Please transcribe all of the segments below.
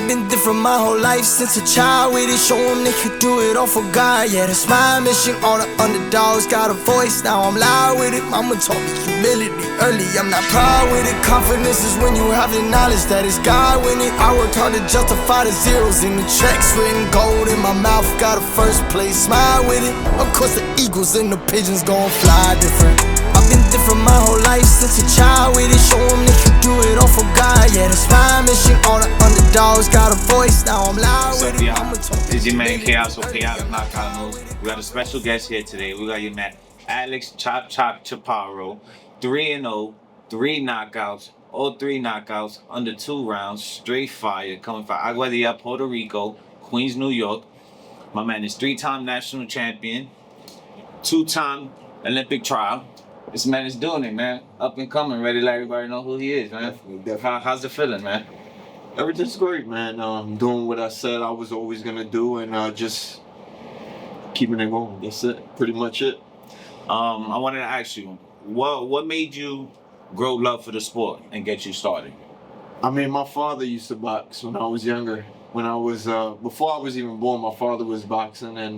I've been different my whole life since a child with it. Show them they could do it all for God. Yeah, that's my mission. All the underdogs got a voice, now I'm loud with it. Mama taught me humility early, I'm not proud with it. Confidence is when you have the knowledge that it's God winning. I worked hard to justify the zeros in the checks. Written gold in my mouth, got a first place smile with it. Of course the eagles and the pigeons gon' fly different. I've been different my whole life since a child with it. Show them they can do it all for God. Yeah, that's my mission. All the underdogs got a voice, now I'm loud with it. This is your man KHAOS for KNOUTOUT KNOUTOUT. We got a special guest here today. We got your man Alex Chaparro, 3-0, 3 knockouts, all 3 knockouts under 2 rounds, straight fire, coming from Aguadilla, Puerto Rico, Queens, New York. My man is 3-time national champion, 2-time Olympic trial. This man is doing it, man. Up and coming, ready to let everybody know who he is, man. Definitely. How's it feeling, man? Everything's great, man. Doing what I said I was always gonna do, and just keeping it going. That's it. Pretty much it. I wanted to ask you, what made you grow love for the sport and get you started? I mean, my father used to box when I was younger. When I was before I was even born, my father was boxing, and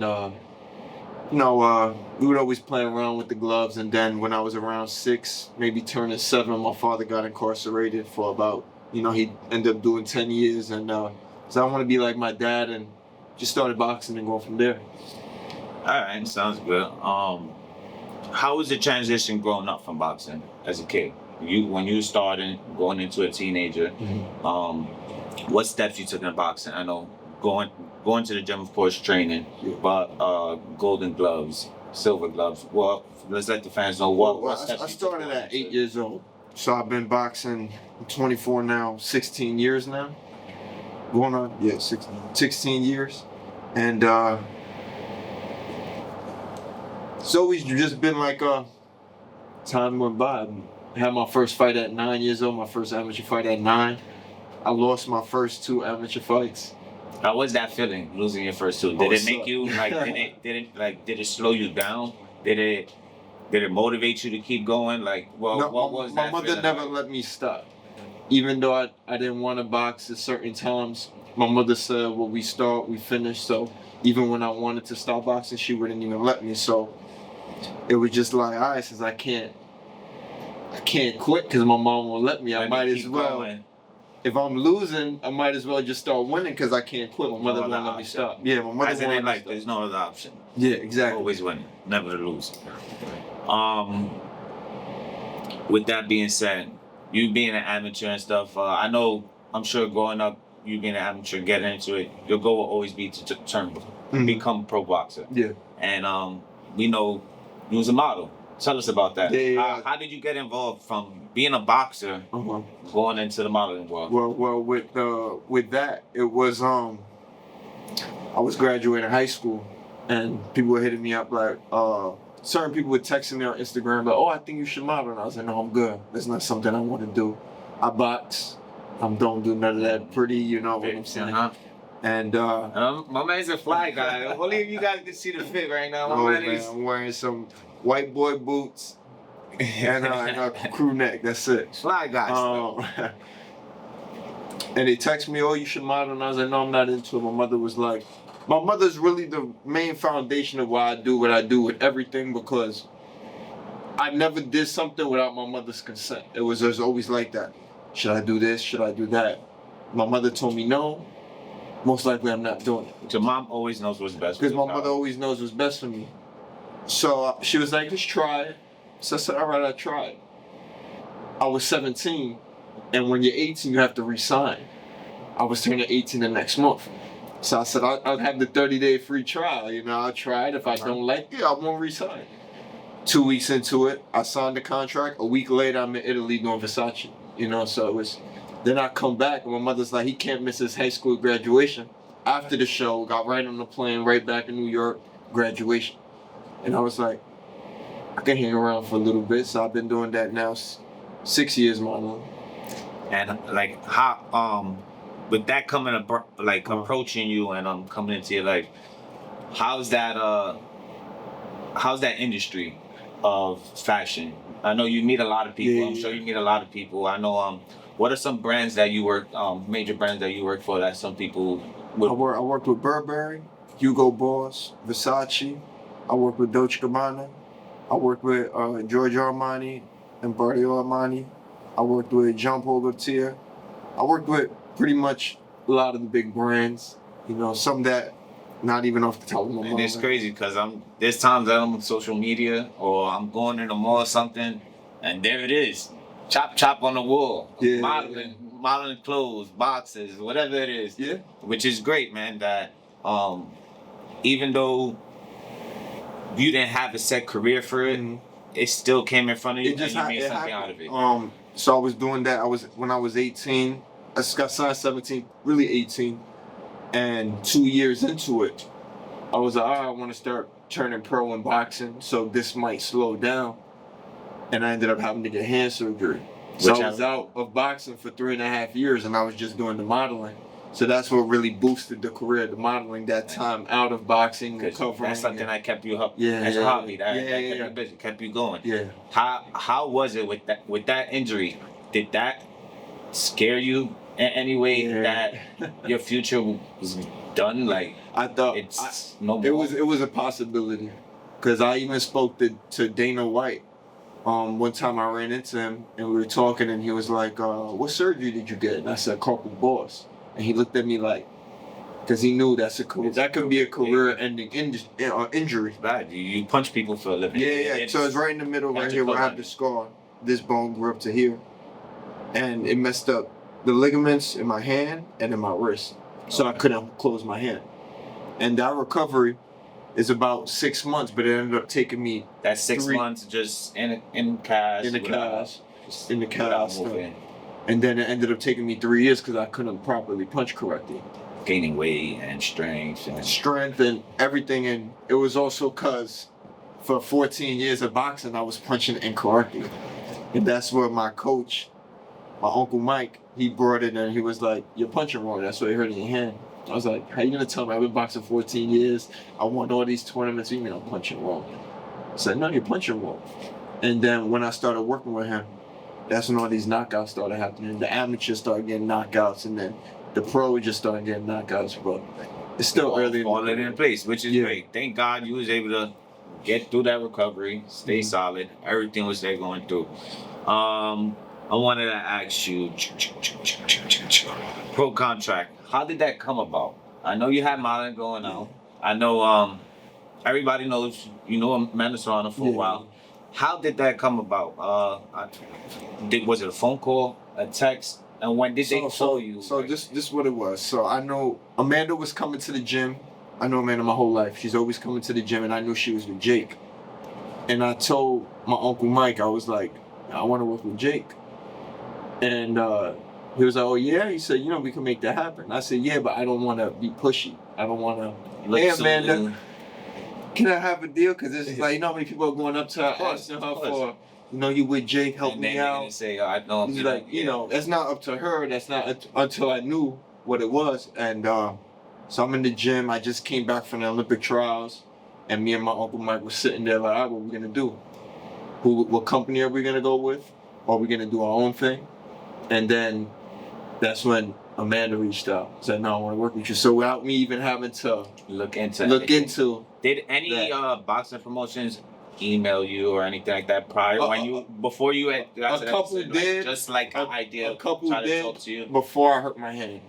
we would always play around with the gloves. And then when I was around 6, maybe turning 7, my father got incarcerated for about, he ended up doing 10 years. And so I want to be like my dad, and just started boxing and going from there. All right, sounds good. How was the transition growing up from boxing as a kid? When you started going into a teenager, what steps you took in boxing? I know going to the gym, of course, training, but golden gloves, silver gloves. Well, let's let the fans know what steps I started at 8 years old, so I've been boxing. I'm 24 now, 16 years now. Going on, 16 years, and it's always just been like time went by. I had my first fight at 9 years old, my first amateur fight at 9. I lost my first 2 amateur fights. How was that feeling, losing your first 2? Did it make you did it slow you down? Did it motivate you to keep going? What was that? My mother never let me stop. Even though I didn't want to box at certain times, my mother said, well, we start, we finish. So even when I wanted to stop boxing, she wouldn't even let me. So it was just like, all right, since I can't quit because my mom won't let me. I might as well. Going. If I'm losing, I might as well just start winning because I can't quit. My mother won't let me stop. Yeah, my mother won't let me stop. There's no other option. Yeah, exactly. Always winning, never to lose. With that being said, you being an amateur and stuff, I'm sure growing up, you being an amateur, getting into it, your goal will always be to become a pro boxer. Yeah. And we know you was a model. Tell us about that. Yeah. How did you get involved from being a boxer going into the modeling world? Well, with that, it was I was graduating high school, and people were hitting me up like certain people were texting me on Instagram like, oh, I think you should model, and I was like, no, I'm good. That's not something I want to do. I box. I don't do none of that pretty. You know what I'm saying? And my man's a fly guy. Only if you guys can see the fit right now. I'm wearing some white boy boots and a crew neck. That's it. Fly guy. And they text me, oh, you should model. And I was like, no, I'm not into it. My mother was like, my mother's really the main foundation of why I do what I do with everything, because I never did something without my mother's consent. It was always like that. Should I do this? Should I do that? My mother told me no. Most likely I'm not doing it. Your mom always knows what's best for you. Because my mother always knows what's best for me. So she was like, just try it. So I said, all right, I tried. I was 17, and when you're 18, you have to resign. I was turning 18 the next month. So I said, I'll have the 30-day free trial. I'll try it. If I don't like it, I won't resign. 2 weeks into it, I signed the contract. A week later, I'm in Italy doing Versace. So it was... Then I come back, and my mother's like, he can't miss his high school graduation. After the show, got right on the plane, right back in New York, graduation. And I was like, I can hang around for a little bit. So I've been doing that now 6 years, Marlon. And how, with that coming approaching you and coming into your life, how's that industry of fashion? I know you meet a lot of people. Yeah. I'm sure you meet a lot of people. I know What are some brands that you work, major brands that you work for that some people would? I worked with Burberry, Hugo Boss, Versace. I worked with Dolce & Gabbana. I worked with Giorgio Armani and Barrio Armani. I worked with Jean Paul Gaultier. I worked with pretty much a lot of the big brands. You know, some that not even off the top of my mind. And it's crazy because there's times that I'm on social media or I'm going in the mall or something, and there it is, chop on the wall, Yeah, modeling clothes, boxes, whatever it is. Yeah. Which is great, man. That even though you didn't have a set career for it, it still came in front of you and you made something out of it. So I was doing that. When I was 18. I just got signed 17, really 18. And 2 years into it, I was like, I want to start turning pro in boxing, so this might slow down. And I ended up having to get hand surgery. So I was out of boxing for 3.5 years, and I was just doing the modeling. So that's what really boosted the career, the modeling, that time out of boxing, recovering. That's something that kept you up as a hobby. That kept you busy, kept you going. Yeah. How was it with that injury? Did that scare you in any way that your future was done? Like, I thought it's no more. It was a possibility, because I even spoke to Dana White. One time I ran into him and we were talking, and he was like, "What surgery did you get?" And I said, "Corporal Boss." And he looked at me like, because he knew that could be a career-ending injury. Bad. You punch people for a living. Yeah. So it's right in the middle, right here, where I have the scar. This bone grew up to here, and it messed up the ligaments in my hand and in my wrist, so I couldn't close my hand. And that recovery is about 6 months, but it ended up taking me. That's 6 months just in KHAOS. In the KHAOS. And then it ended up taking me 3 years because I couldn't properly punch correctly. Gaining weight and strength and everything. And it was also because for 14 years of boxing, I was punching incorrectly. And that's where my coach, my Uncle Mike, he brought it and he was like, "You're punching wrong. That's what I heard in your hand." I was like, "How you gonna tell me? I've been boxing 14 years. I won all these tournaments. You mean I'm punching wrong?" I said, "No, you're punching wrong." And then when I started working with him, that's when all these knockouts started happening. The amateurs started getting knockouts, and then the pro just started getting knockouts. But it's still early. Falling in place, which is great. Thank God you was able to get through that recovery, stay solid. Everything was there going through. I wanted to ask you, pro contract. How did that come about? I know you had modeling going on. I know everybody knows you know Amanda Serrano for a while. How did that come about? Was it a phone call, a text, and when did they tell you? So this is what it was. So I know Amanda was coming to the gym. I know Amanda my whole life. She's always coming to the gym, and I knew she was with Jake. And I told my Uncle Mike, I was like, "I want to work with Jake." And he was like, "Oh yeah?" He said, "We can make that happen." I said, "Yeah, but I don't want to be pushy. I don't want to." Hey Amanda, can I have a deal? Because this is like, how many people are going up to her, asking her for, you with Jake, help me out. Say, I know. He's like, that's not up to her. That's not until I knew what it was. And so I'm in the gym. I just came back from the Olympic trials, and me and my Uncle Mike were sitting there like, "All right, what are we gonna do? What company are we gonna go with? Or are we gonna do our own thing?" And then that's when Amanda reached out, said, "No, I want to work with you." So without me even having to look into. Did any boxing promotions email you or anything like that prior before you had got to that couple episode, did, just like an idea? A couple try did to talk to you before I hurt my hand.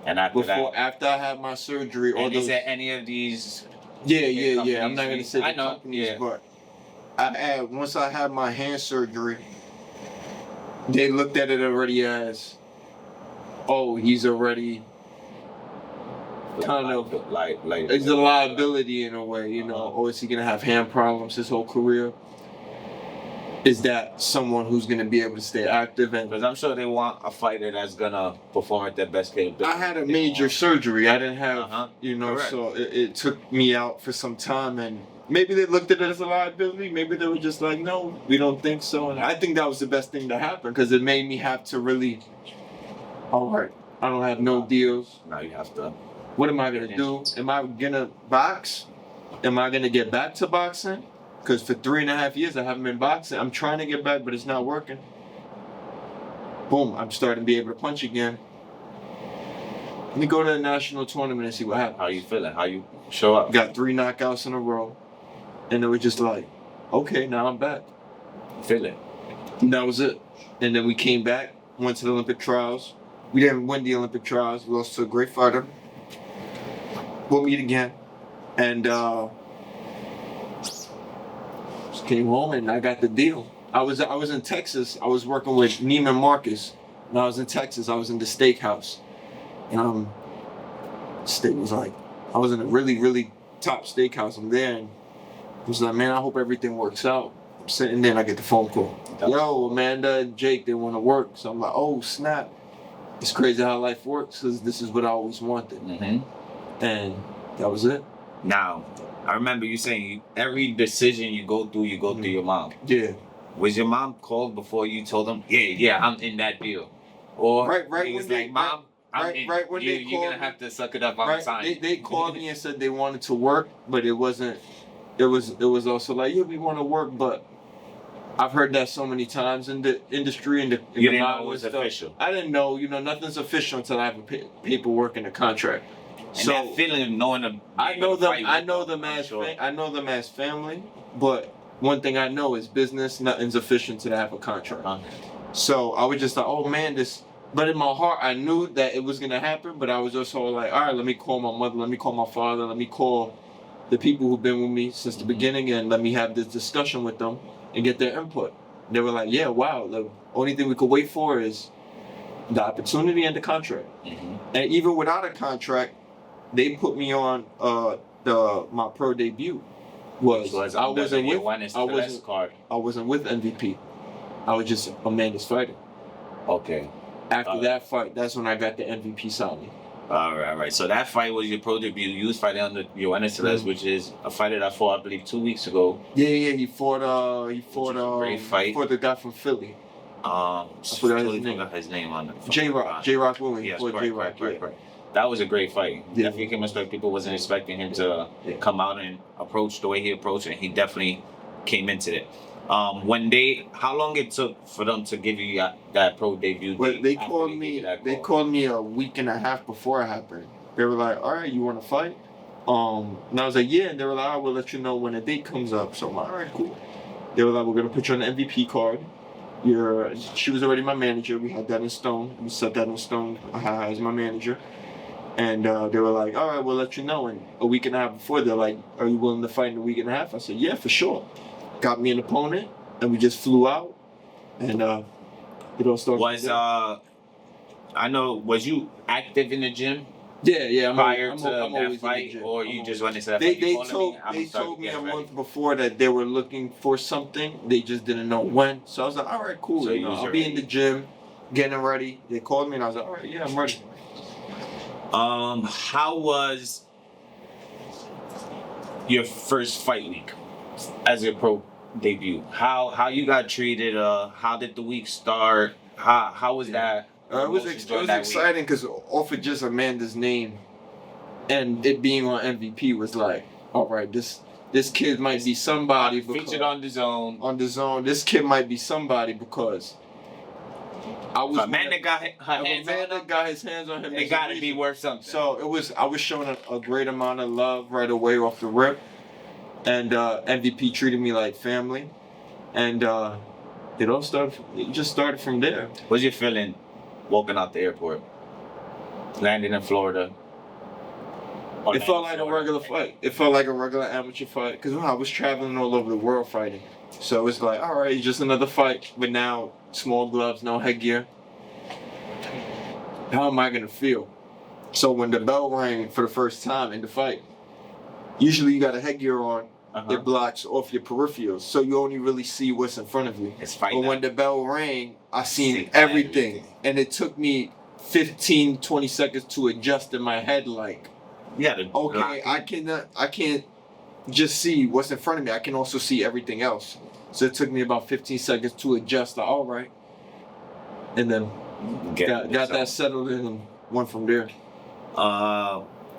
And after I had my surgery, and is there any of these? Yeah. I'm not gonna say the know, companies, but once I had my hand surgery, they looked at it already as, "Oh, he's already kind of like it's a liability in a way, or is he gonna have hand problems his whole career? Is that someone who's gonna be able to stay active?" And because I'm sure they want a fighter that's gonna perform at their best capability. I had a major surgery. I didn't have, Correct. So it took me out for some time, and maybe they looked at it as a liability. Maybe they were just like, "No, we don't think so." And I think that was the best thing to happen, because it made me have to really, all right, I don't have no deals. Now you have to. What am I going to do? Am I going to box? Am I going to get back to boxing? Because for 3.5 years I haven't been boxing. I'm trying to get back, but it's not working. Boom, I'm starting to be able to punch again. Let me go to the national tournament and see what happens. How you feeling? How you show up? Got 3 knockouts in a row. And it was just like, okay, now I'm back. Feel it. And that was it. And then we came back, went to the Olympic trials. We didn't win the Olympic trials. We lost to a great fighter. We'll meet again. And just came home and I got the deal. I was in Texas. I was working with Neiman Marcus. When I was in Texas, I was in the steakhouse. And steak was like, I was in a really, really top steakhouse. I'm there and I was like, man, I hope everything works out. I'm sitting there and I get the phone call. Yo, Amanda and Jake, they want to work. So I'm like, oh, snap. It's crazy how life works because this is what I always wanted. Mm-hmm. And that was it. Now, I remember you saying every decision you go through your mom. Yeah. Was your mom called before you told them, yeah, I'm in that deal? Or right he was when they, like, Mom, I'm right, in. right when they You're called going to have to suck it up. I'm right, signing. they called me and said they wanted to work, but it wasn't. It was also like, yeah, we want to work, but I've heard that so many times in the industry and you didn't know it was official. I didn't know, nothing's official until I have paperwork and a contract. And so that feeling of knowing them. I know them as family, but one thing I know is business. Nothing's official until I have a contract. So I was just like, oh man, this. But in my heart, I knew that it was gonna happen. But I was just all like, all right, let me call my mother, let me call my father, let me call the people who've been with me since the beginning, and let me have this discussion with them and get their input. They were like, yeah, wow, the only thing we could wait for is the opportunity and the contract. Mm-hmm. And even without a contract, they put me on my pro debut. I wasn't with MVP. I was just Amanda's fighter. Okay. After that fight, that's when I got the MVP signing. All right. So that fight was your pro debut. You was fighting under Joanna Celeste, which is a fighter that fought, I believe, 2 weeks ago. Yeah. He fought great fight. Fought the guy from Philly. I forgot his name on it. J-Rock Williams. Yes, J-Rock. That was a great fight. Yeah. Definitely came respect. People wasn't expecting him to come out and approach the way he approached, and he definitely came into it. How long it took for them to give you that pro debut? Well, they called me a week and a half before it happened. They were like, all right, you want to fight? And I was like, yeah. And they were like, I will let you know when a date comes up. So I'm like, all right, cool. They were like, we're going to put you on the MVP card. She was already my manager. We had that in stone. We set that in stone as my manager. And they were like, all right, we'll let you know. And a week and a half before, they're like, are you willing to fight in a week and a half? I said, yeah, for sure. Got me an opponent, and we just flew out. And it all started. Was you active in the gym? Yeah. Prior to that fight, or you just went into that fight? They told me a month before that they were looking for something. They just didn't know when. So I was like, all right, cool. So I'll be in the gym, getting ready. They called me, and I was like, all right, yeah, I'm ready. How was your first fight week as a pro debut? How you got treated? How did the week start? How was that? It was exciting because off of just Amanda's name and it being on MVP was like, all right, this kid might be somebody. Featured on the zone. On the zone, this kid might be somebody because Amanda got his hands on him. It got to be worth something. So I was showing a great amount of love right away off the rip, and MVP treated me like family, and it just started from there. What's your feeling walking out the airport, landing in Florida? It felt like a regular fight. It felt like a regular amateur fight because I was traveling all over the world fighting. So it was like, all right, just another fight, but now small gloves, no headgear. How am I gonna feel? So when the bell rang for the first time in the fight, usually you got a headgear on. It blocks off your peripherals, so you only really see what's in front of you. But when the bell rang, I seen everything. And it took me 15, 20 seconds to adjust in my head, like, okay, I can't just see what's in front of me. I can also see everything else. So it took me about 15 seconds to adjust. Like, all right, and then got that settled in and went from there.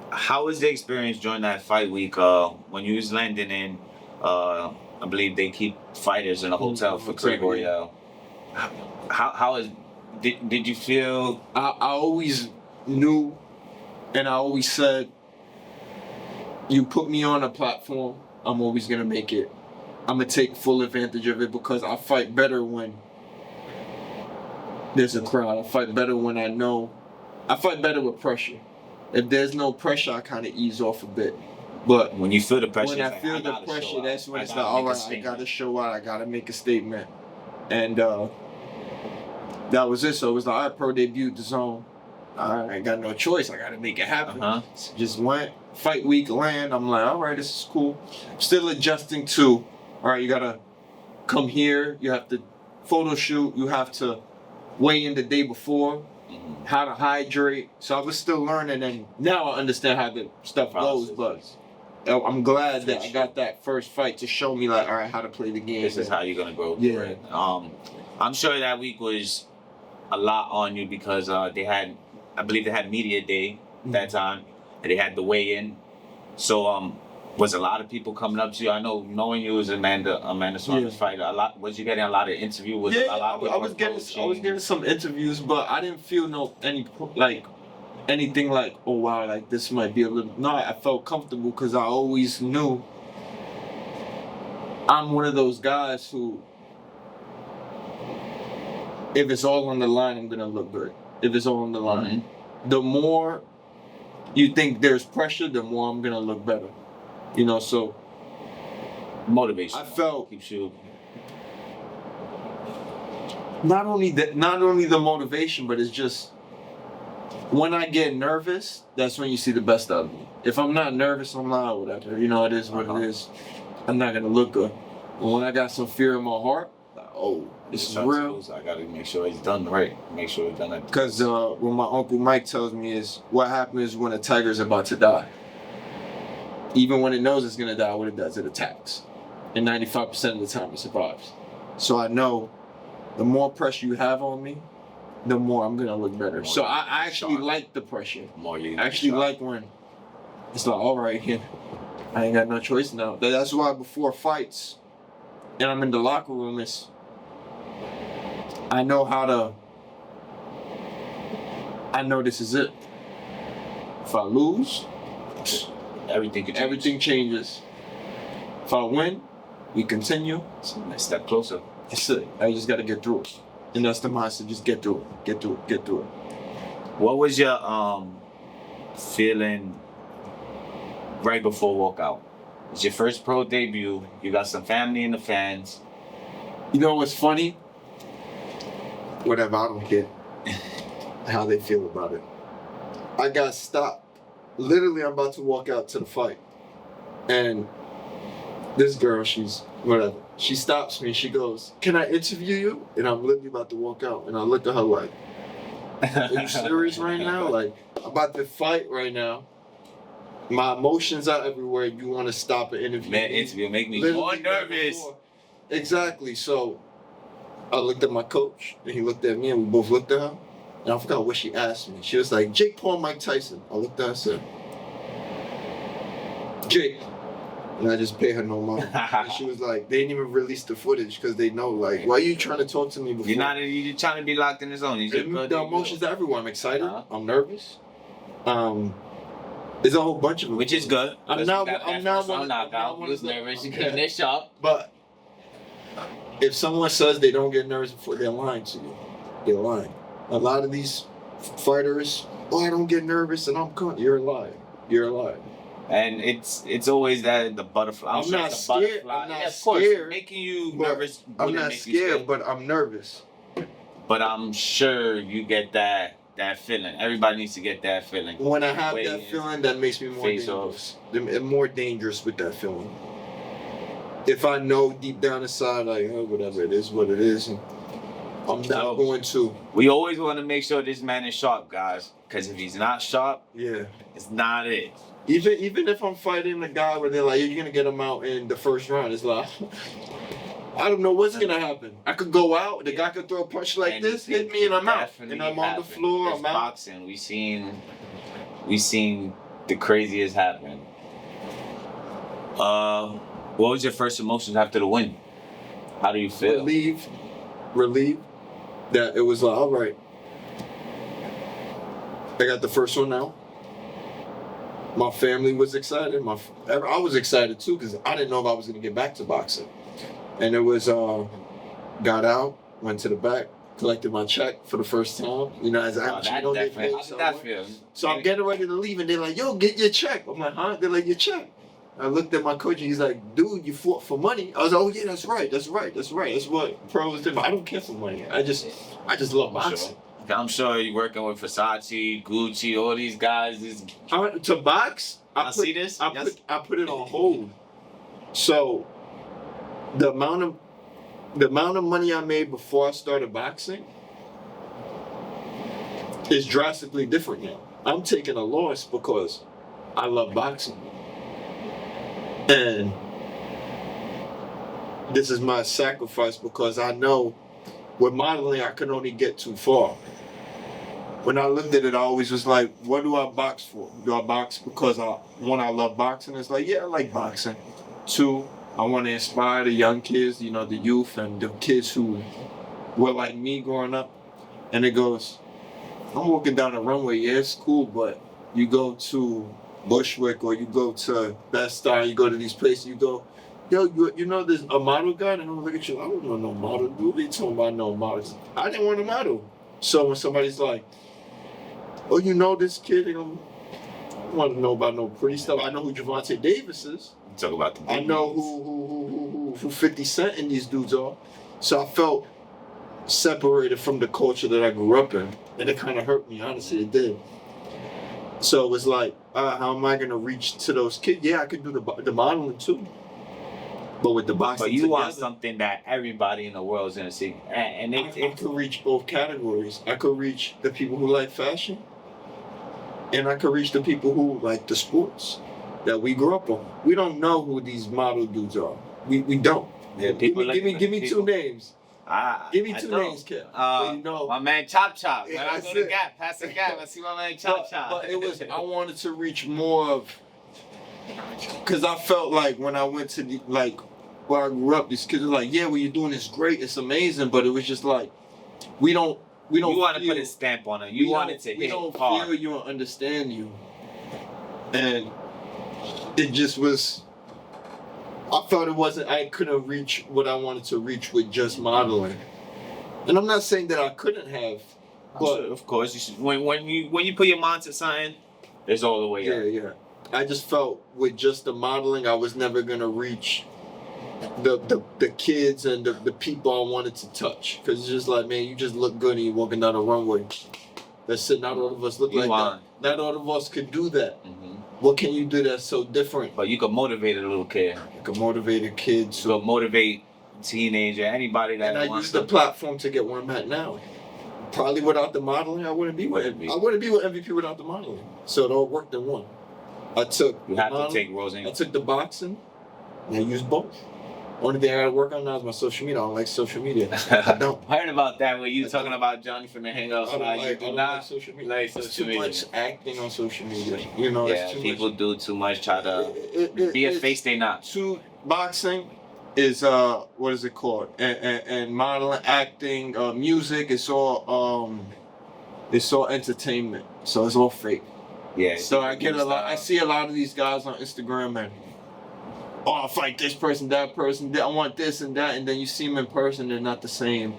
How was the experience during that fight week? When you was landing in, I believe they keep fighters in a hotel for Craig Royale. How is Did you feel? I always knew, and I always said, you put me on a platform, I'm always gonna make it. I'm gonna take full advantage of it because I fight better when there's a crowd. I fight better when I fight better with pressure. If there's no pressure, I kind of ease off a bit. But When you feel the pressure, when I like, feel the gotta pressure, show that's out. when it's like, gotta all make a right, I statement. gotta show out. I gotta make a statement. And that was it. So it was like, all right, pro debut, the zone. All right, I ain't got no choice. I gotta make it happen. So just went, fight week, land. I'm like, all right, this is cool. Still adjusting to, all right, you gotta come here. You have to photo shoot. You have to weigh in the day before. How to hydrate. So I was still learning, and now I understand how the stuff goes. But I'm glad that I got that first fight to show me, like, all right, how to play the game. This is how you're gonna grow. Yeah. Right? I'm sure that week was a lot on you because I believe they had media day that time, and they had the weigh-in. So was a lot of people coming up to you? I know, knowing you as Amanda Serrano's fighter, was you getting a lot of interviews? Was a lot of people I was getting some interviews, but I didn't feel anything like, oh wow, like this might be a little. No, I felt comfortable because I always knew I'm one of those guys who, if it's all on the line, I'm gonna look good. If it's all on the line, the more you think there's pressure, the more I'm gonna look better. You know, so motivation. I felt keeps you. not only the motivation, but it's just when I get nervous, that's when you see the best out of me. If I'm not nervous, I'm not whatever. You know, it is what it is. I'm not gonna look good. But when I got some fear in my heart, like, oh, this is real. I gotta make sure it's done right. Make sure it's done right. Because what my Uncle Mike tells me is what happens when a tiger's about to die. Even when it knows it's gonna die, what it does, it attacks. And 95% of the time it survives. So I know the more pressure you have on me, the more I'm gonna look better. So I actually like the pressure. I actually like when it's like, all right, here, I ain't got no choice now. That's why before fights, and I'm in the locker room, I know this is it. If I lose, everything changes. If I win, we continue. It's a nice step closer. That's it. I just gotta get through it. And that's the mindset. Just get through it. Get through it. What was your feeling right before walkout? It's your first pro debut. You got some family and the fans. You know what's funny? Whatever, I don't care how they feel about it. I got stopped. Literally, I'm about to walk out to the fight. And this girl, she's whatever. She stops me and she goes, "Can I interview you?" And I'm literally about to walk out. And I look at her like, "Are you serious right now? Like, I'm about to fight right now. My emotions are everywhere. You want to stop an interview?" Man, interview make me Literally more nervous. Exactly. So I looked at my coach and he looked at me and we both looked at her. And I forgot what she asked me. She was like, "Jake Paul, Mike Tyson." I looked at her and said, "Jake." And I just paid her no mind. And she was like, they didn't even release the footage because they know, like, why are you trying to talk to me before? You're trying to be locked in the zone. The emotions are everywhere. I'm excited. I'm nervous. There's a whole bunch of them. Which is good. I'm not knockout. You was nervous. You couldn't get shot. But if someone says they don't get nervous before, they're lying to you. They're lying. A lot of these fighters, "Oh, I don't get nervous and I'm coming." You're a liar. You're a liar. And it's always that the butterfly. I'm not scared. I'm not scared. Making you nervous. I'm not scared, but I'm nervous. But I'm sure you get that feeling. Everybody needs to get that feeling. When I have that feeling, that makes me more Face dangerous. I'm more dangerous with that feeling. If I know deep down inside, like, oh, whatever, it is what it is, and I'm not going to. We always want to make sure this man is sharp, guys. Because if he's not sharp, it's not it. Even if I'm fighting a guy where they're like, "You're gonna get him out in the first round," it's like, I don't know what's gonna happen. I could go out, the guy could throw a punch like this, hit me, and I'm out. And I'm on the floor, I'm out. Boxing, we seen the craziest happen. What was your first emotions after the win? How do you feel? Relieved that it was like, all right, I got the first one out. My family was excited. I was excited too because I didn't know if I was going to get back to boxing. And it was, got out, went to the back, collected my check for the first time. You know, as I don't get paid. So I'm getting ready to leave, and they're like, "Yo, get your check." I'm like, "Huh?" They're like, "Your check." I looked at my coach, and he's like, "Dude, you fought for money." I was like, "Oh yeah, that's right. That's what pros do. I don't care for money. I just love boxing." I'm sure you're working with Versace, Gucci, all these guys. To box, I put it on hold. So the amount of money I made before I started boxing is drastically different now. I'm taking a loss because I love boxing. And this is my sacrifice because I know with modeling I can only get too far. When I looked at it, I always was like, what do I box for? Do I box because I love boxing? It's like, yeah, I like boxing. 2, I want to inspire the young kids, you know, the youth and the kids who were like me growing up. And it goes, I'm walking down the runway, yeah, it's cool, but you go to Bushwick or you go to Best Star, you go to these places, you go, yo, you know there's a model guy? And I'm looking at you, I don't know no model. What are you talking about no models? I didn't want a model. So when somebody's like, oh, you know this kid? I don't want to know about no pretty stuff. I know who Javante Davis is. Talk about the I know who 50 Cent and these dudes are. So I felt separated from the culture that I grew up in. And it kind of hurt me, honestly, it did. So it was like, how am I going to reach to those kids? Yeah, I could do the modeling too. But with the boxing But you together, want something that everybody in the world is going to see. And I could reach both categories. I could reach the people who like fashion. And I could reach the people who like the sports that we grew up on. We don't know who these model dudes are. We don't. Yeah, give me 2 names. Give me 2 names, Kev. You know, my man Chop Chop. Yeah, When I go to the Gap, past the Gap, I see my man Chop Chop. But it was, I wanted to reach more of, because I felt like when I went to where I grew up, these kids were like, yeah, what you're doing is great, it's amazing, but it was just like, we don't you want to put a stamp on it. You want it to hit hard. We don't feel you and understand you. And it just was, I felt I couldn't reach what I wanted to reach with just modeling. And I'm not saying that I couldn't have, but of course, you should, when you put your mind to something, it's all the way up. Yeah. I just felt with just the modeling, I was never gonna reach the kids and the people I wanted to touch. Because it's just like, man, you just look good and you're walking down the runway. That's it. Not all of us look like that. Not all of us could do that. Mm-hmm. What can you do that's so different? But you can motivate a little kid. You can motivate a kid. So you can motivate a teenager, anybody that wants. And I use the platform to get where I'm at now. Probably without the modeling, I wouldn't be with MVP without the modeling. So it all worked in one. I took the boxing and I used both. Only thing I gotta work on now is my social media. I don't like social media. I don't. Heard about that when you talking about Johnny from the Hangouts. I don't like social media. There's too much acting on social media. You know, yeah, people do too much. Try to be a face they not. Boxing is what is it called? And modeling, acting, music. It's all entertainment. So it's all fake. Yeah. So I get a lot. I see a lot of these guys on Instagram and, oh, I'll fight this person, that person. I want this and that, and then you see them in person, they're not the same.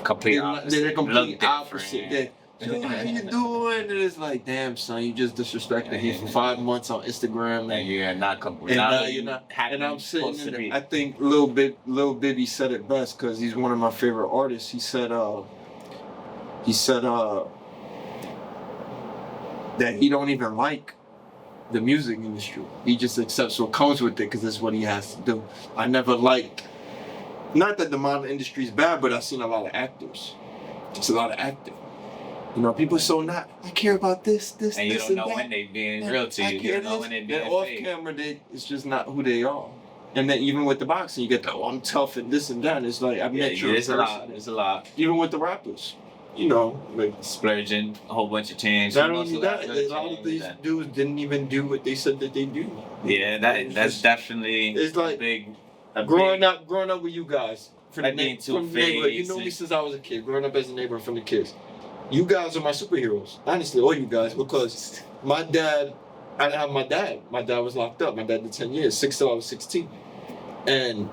Complete opposite. They're complete opposite. Dude, how you doing? And it's like, damn, son, you just disrespected me for 5 months on Instagram, and you're not complete. And you're not. And I'm sitting in there. I think Lil Bibby said it best because he's one of my favorite artists. He said that he don't even like the music industry. He just accepts what comes with it because that's what he has to do. I never liked, not that the model industry is bad, but I've seen a lot of actors. It's a lot of acting. You know, people so not, I care about this, and you don't know when they being real to you. You don't know when they being off camera, it's just not who they are. And then even with the boxing, you get the, I'm tough and this and that. And it's like, I met you in person. It's a lot. Even with the rappers. You know, like splurging a whole bunch of change. Not only that, a lot of these dudes didn't even do what they said that they do. Yeah, that's definitely it's like big. Growing up with you guys, Being too famous. You know me since I was a kid. Growing up as a neighbor from the kids, You guys are my superheroes. Honestly, all you guys, because my dad, I didn't have my dad. My dad was locked up. My dad did 10 years, 6 till I was 16. And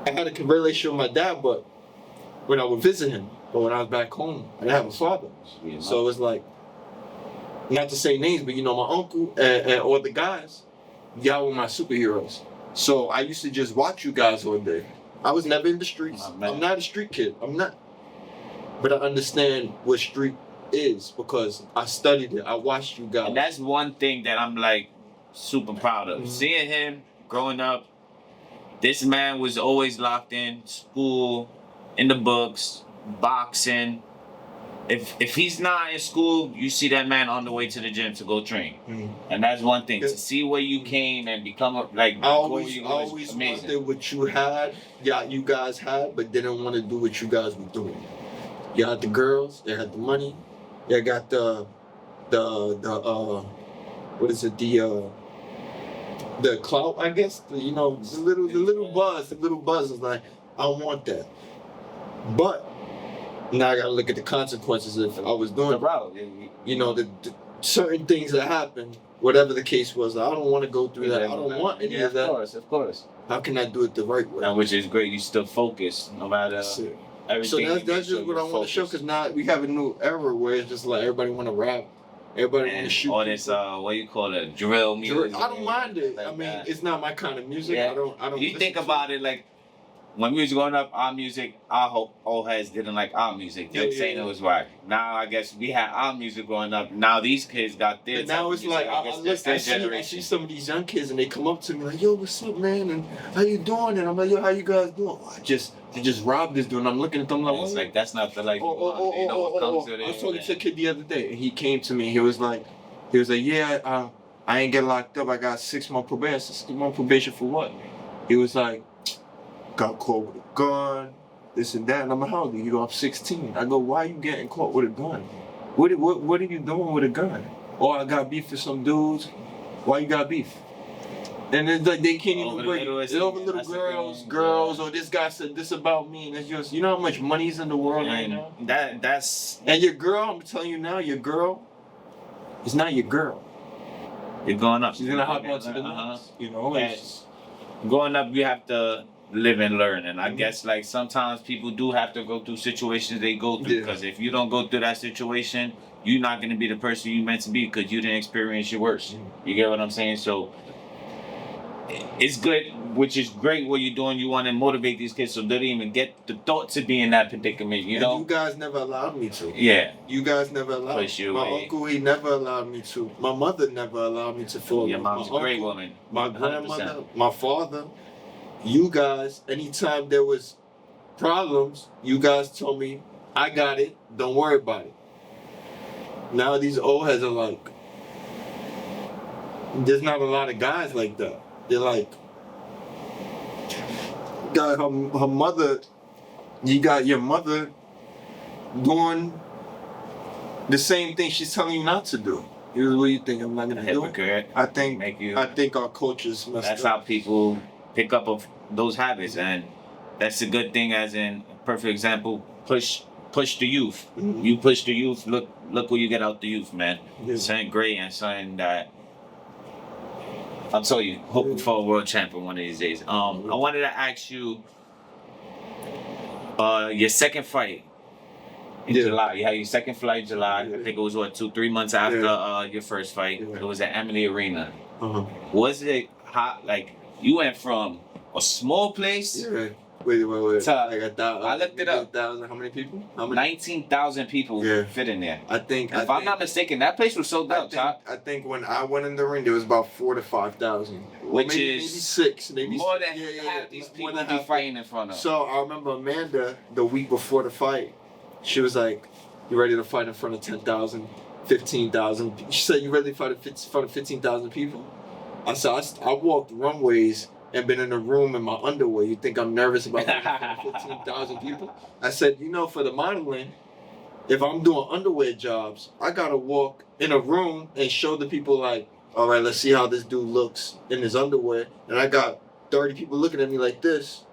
I had a good relationship with my dad, but when I would visit him, but when I was back home, I didn't have a father. Yeah. So it was like, not to say names, but my uncle and all the guys, y'all were my superheroes. So I used to just watch you guys all day. I was never in the streets. Oh, man. I'm not a street kid. I'm not. But I understand what street is because I studied it. I watched you guys. And that's one thing that I'm like super proud of. Mhm. Seeing him growing up, this man was always locked in school, in the books, boxing. If he's not in school, you see that man on the way to the gym to go train. And that's one thing. To see where you came and become I always amazing. wanted what you had, you guys had, but didn't want to do what you guys were doing. You had the girls, they had the money, they got the what is it, the clout, I guess, the little buzz is like, I want that. But now I gotta look at the consequences if I was doing it. The certain things that happened, whatever the case was, I don't want to go through that. I don't want any of that. Of course. How can I do it the right way? And which is great. You still focus no matter everything. So that's just what I want to show, because now we have a new era where it's just like everybody want to rap, everybody want to shoot. All this what you call it, drill music. I don't mind it. Like I mean, that. it's not my kind of music. Yeah. I don't. You think about it like when we was growing up, our music, our old heads didn't like our music. They were saying it was whack. Now I guess we had our music growing up. Now these kids got theirs. Now it's like I see some of these young kids and they come up to me like, "Yo, what's up, man? And how you doing?" And I'm like, "Yo, how you guys doing?" They just robbed this dude. And I'm looking at them like, it's like that's not the life. What comes with it. I was talking to a kid the other day and he came to me. He was like, "Yeah, I ain't get locked up. I got 6 month probation. 6 month probation for what?" He was like, "Got caught with a gun, this and that." And I'm like, "How old are you?" I'm 16. I go, "Why are you getting caught with a gun? What are you doing with a gun?" "Oh, I got beef with some dudes." "Why you got beef?" And it's like they can't even break it. It's over little girls, or this guy said this about me, and it's just, you know how much money's in the world right now? And your girl, I'm telling you now, your girl is not your girl. You're going up. She's gonna hop onto the next, Growing up, you have to live and learn, and I guess like sometimes people do have to go through situations they go through, because if you don't go through that situation, you're not going to be the person you meant to be because you didn't experience your worst. You get what I'm saying? So it's good, which is great what you're doing. You want to motivate these kids so they don't even get the thought to be in that predicament, you know? You guys never allowed me to. Yeah. You guys never allowed me. My uncle, he never allowed me to. My mother never allowed me to fall. Your mom's a great woman. My grandmother, my father, you guys, anytime there was problems, you guys told me, "I got it, don't worry about it." Now these old heads are like, there's not a lot of guys like that. They're like, got her mother, you got your mother doing the same thing she's telling you not to do. What do you think I'm not gonna do? I think our culture's messed up. That's how people pick up of those habits, and that's a good thing. As in, a perfect example, push the youth. Mm-hmm. You push the youth. Look what you get out the youth, man. Yeah. Something great and something that I'll tell you. Hoping for a world champion one of these days. I wanted to ask you, your second fight in July. You had your second fight in July. I think it was 2-3 months after your first fight. It was at Emily Arena. Was it hot? Like, you went from a small place. Wait. I looked it up. How many people? 19,000 people fit in there. If I'm not mistaken, that place was sold out. I think when I went in the ring, there was about 4,000 to 5,000. Which maybe is 6. More than half these people be fighting in front of. So I remember Amanda, the week before the fight, she was like, "You ready to fight in front of 10,000, 15,000? She said, "You ready to fight in front of 15,000 people?" I said, I walked runways and been in a room in my underwear. You think I'm nervous about 15,000 people? I said, for the modeling, if I'm doing underwear jobs, I gotta walk in a room and show the people like, all right, let's see how this dude looks in his underwear. And I got 30 people looking at me like this.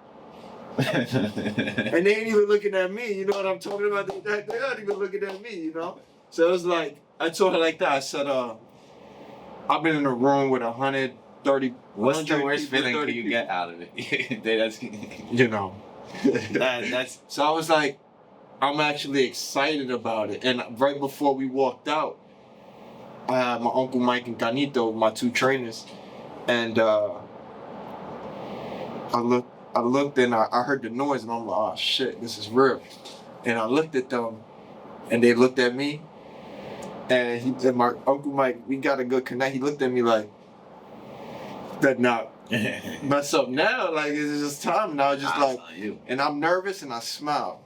And they ain't even looking at me, you know what I'm talking about? They're not even looking at me, you know? So it was like, I told her like that. I said, I've been in a room with 130. What's the worst feeling can you get out of it? That's, you know. that's So I was like, I'm actually excited about it. And right before we walked out, I had my Uncle Mike and Canito, my two trainers. And I looked and I heard the noise and I'm like, oh shit, this is real. And I looked at them and they looked at me. And my Uncle Mike, we got a good connect. He looked at me like, that not mess up now. Like, it's just time. And I was just like, and I'm nervous and I smiled.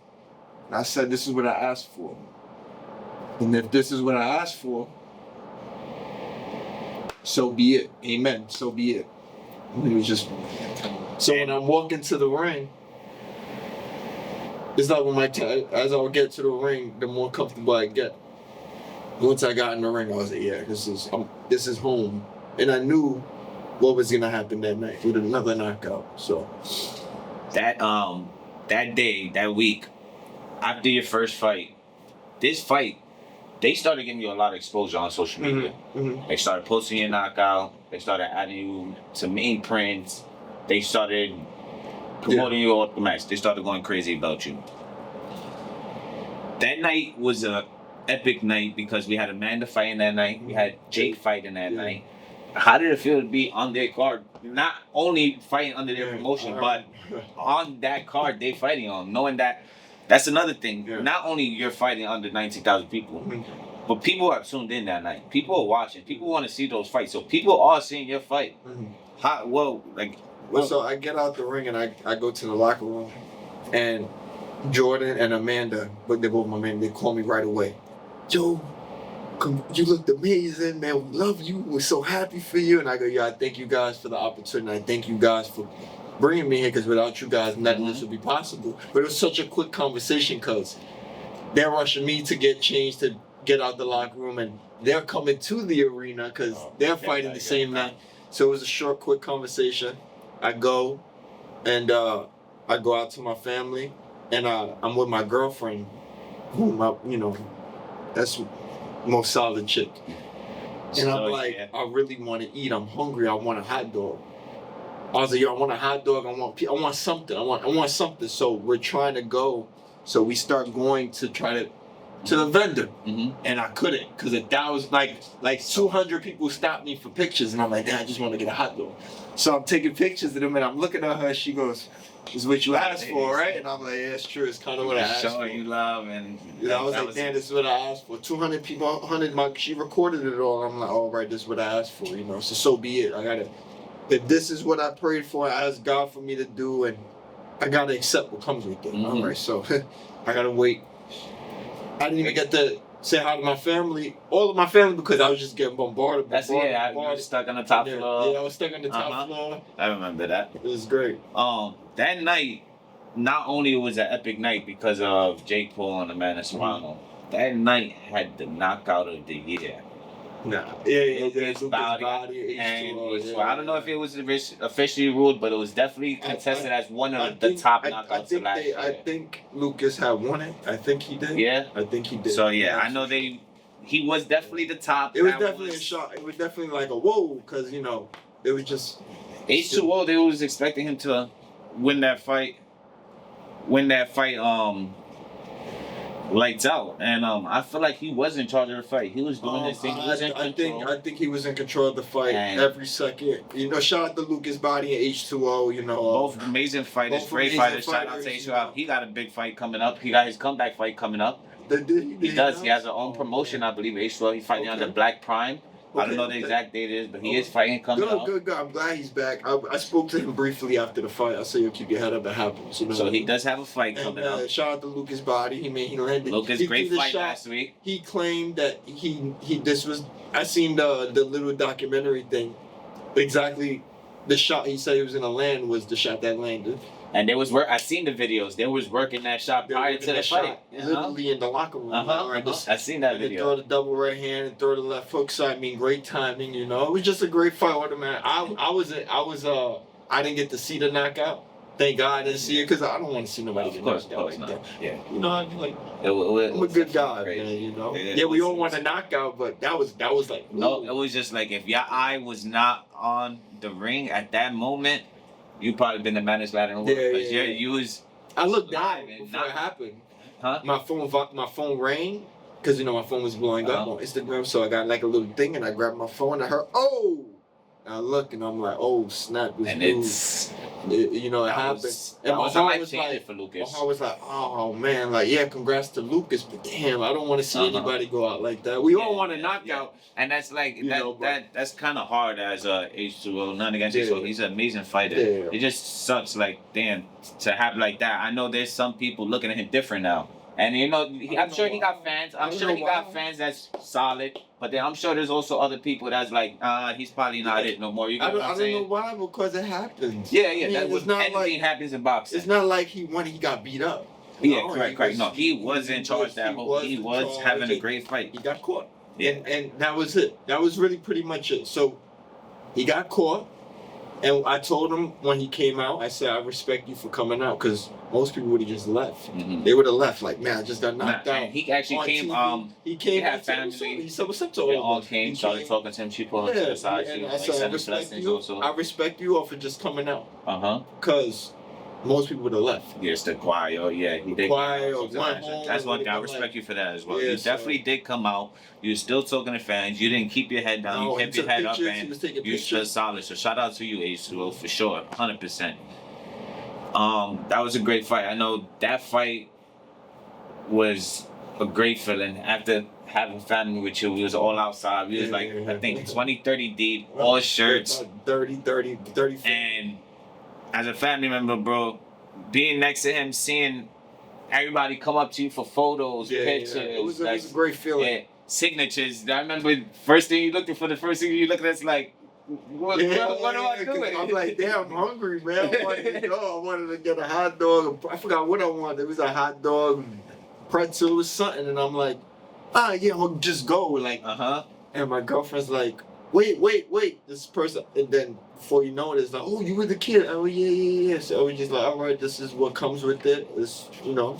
And I said, this is what I asked for. And if this is what I asked for, so be it. Amen. So be it. And it was just, so when I'm walking to the ring, it's like when as I get to the ring, the more comfortable I get. Once I got in the ring, I was like, yeah, this is home. And I knew what was gonna happen that night with another knockout. So that day, that week, after your first fight, this fight, they started giving you a lot of exposure on social media. Mm-hmm. They started posting your knockout. They started adding you to main prints. They started promoting you all the match. They started going crazy about you. That night was a epic night because we had Amanda fighting that night. We had Jake fighting that night. How did it feel to be on their card? Not only fighting under their promotion, but on that card they fighting on, knowing that. That's another thing. Yeah. Not only you're fighting under 19,000 people, but people are tuned in that night. People are watching. People want to see those fights. So people are seeing your fight. So I get out the ring and I go to the locker room, and Jordan and Amanda, but they're both my men, they call me right away. Joe, you looked amazing, man. We love you. We're so happy for you. And I go, yeah, I thank you guys for the opportunity. I thank you guys for bringing me here, because without you guys, nothing of this would be possible. But it was such a quick conversation because they're rushing me to get changed to get out the locker room, and they're coming to the arena because they're fighting the same night. So it was a short, quick conversation. I go, and I go out to my family, and I'm with my girlfriend, whom that's most solid chick. And I'm like, I really want to eat. I'm hungry. I want a hot dog. I was like, yo, I want a hot dog. I want something. I want something. So we're trying to go. So we start going to try to the vendor, and I couldn't, because that was like 200 people stopped me for pictures, and I'm like, I just want to get a hot dog. So I'm taking pictures of them, and I'm looking at her. She goes, "This is what you asked for, right?" And I'm like, "Yeah, it's true. It's kind of what I asked for." Showing you love, and I was like, "Damn, this is what I asked for." 200 people, 100. She recorded it all. I'm like, "All right, this is what I asked for." So be it. I gotta. If this is what I prayed for, I asked God for me to do, and I gotta accept what comes with it. All right, so I gotta wait. I didn't even get to say hi to my family, all of my family, because I was just getting bombarded. You were stuck on the top floor. Yeah, I was stuck on the top floor. I remember that. It was great. That night, not only was an epic night because of Jake Paul and Amanda Serrano, that night had the knockout of the year. Lucas Body. I don't know if it was officially ruled, but it was definitely contested as one of the top knockouts of last year. I think Lucas had won it. I think he did. Yeah? I think he did. So yeah, I know he was definitely the top. It was definitely a shock. It was definitely like a whoa, because it was just H2O. They was expecting him to win that fight. Lights out, and I feel like he was in charge of the fight. He was doing his thing. He was in control. I think he was in control of the fight every second. Shout out to Lucas Body and H2O. Both amazing fighters, great fighters. Shout out to H2O. He got a big fight coming up. He got his comeback fight coming up. He does. He has his own promotion, I believe. H2O. He's fighting under Black Prime. I don't know the exact date it is, but he is fighting coming up. Good. I'm glad he's back. I spoke to him briefly after the fight. I said, "Yo, keep your head up. It happens." So he does have a fight coming up. Shout out to Lucas Body. He landed. Lucas, great fight last week. He claimed that this was. I seen the little documentary thing. Exactly, the shot he said he was gonna land was the shot that landed. And there was work. I seen the videos. They was working that shot prior to the fight. Literally in the locker room. I seen that video. Throw the double right hand and throw the left hook. So great timing. It was just a great fight with him, man. I didn't get to see the knockout, thank God I didn't see it because I don't want to see nobody get knocked out like not. that. Yeah. You know, I'm like, I'm I'm a good guy, man. You know. Yeah, we all want a knockout, but that was like. Ooh. No, it was just like if your eye was not on the ring at that moment, you probably been the maddest lad in the world. Yeah. You was. I looked down live and before it happened. Huh? My phone rang because you know my phone was blowing up on Instagram, so I got like a little thing, and I grabbed my phone. And I heard, oh. And I look and I'm like, oh snap! And you know, it happened. And my heart was like, for Lucas. my heart was like, oh man, like yeah, congrats to Lucas, but damn, I don't want to see anybody go out like that. We all want to knock out, and that's like know, that's kind of hard as a H2O. None against H2O. He's an amazing fighter. Yeah. It just sucks, like damn, to have like that. I know there's some people looking at him different now. And you know, I'm sure he got fans. I'm sure he got fans that's solid. But then I'm sure there's also other people that's like, he's probably not it no more. You get what I'm saying? I don't know why, because it happens. Yeah. I mean, That was not anything happens in boxing. It's not like he got beat up. Yeah, correct. No, he was in charge that whole. He was having a great fight. He got caught. Yeah. And that was it. That was really pretty much it. So he got caught. And I told him when he came out, I said, I respect you for coming out, because most people would have just left. Mm-hmm. They would have left, like, man, I just got knocked out. He actually came, TV. He came, he had family. He said, what's up to all of us? Came, started talking to him, she pulled him to the side. And I said, I respect you all for just coming out. Because most people would have left. Yes, the choir, he did. Choir, that's one thing. I respect you for that as well. Yeah, you definitely did come out. You were still talking to fans. You didn't keep your head down. You kept your head up, and you stood solid. So shout out to you, H2O, for sure, 100%. That was a great fight. I know that fight was a great feeling after having family with you. We was all outside. We was like, I think 20, 30 deep, all shirts. 30. And as a family member, bro, being next to him, seeing everybody come up to you for photos, pictures. It was a great feeling. Yeah, signatures. I remember first thing you looked at is like, what do I do? I'm like, damn, I'm hungry, man. I wanted to get a hot dog. I forgot what I wanted. It was a hot dog, pretzel, or something. And I'm like, yeah, I'll just go. Like, And my girlfriend's like, wait, this person. And then before you know it, it's like, oh, you were the kid. Oh, yeah. So we're just like, all right, this is what comes with it. It's, you know.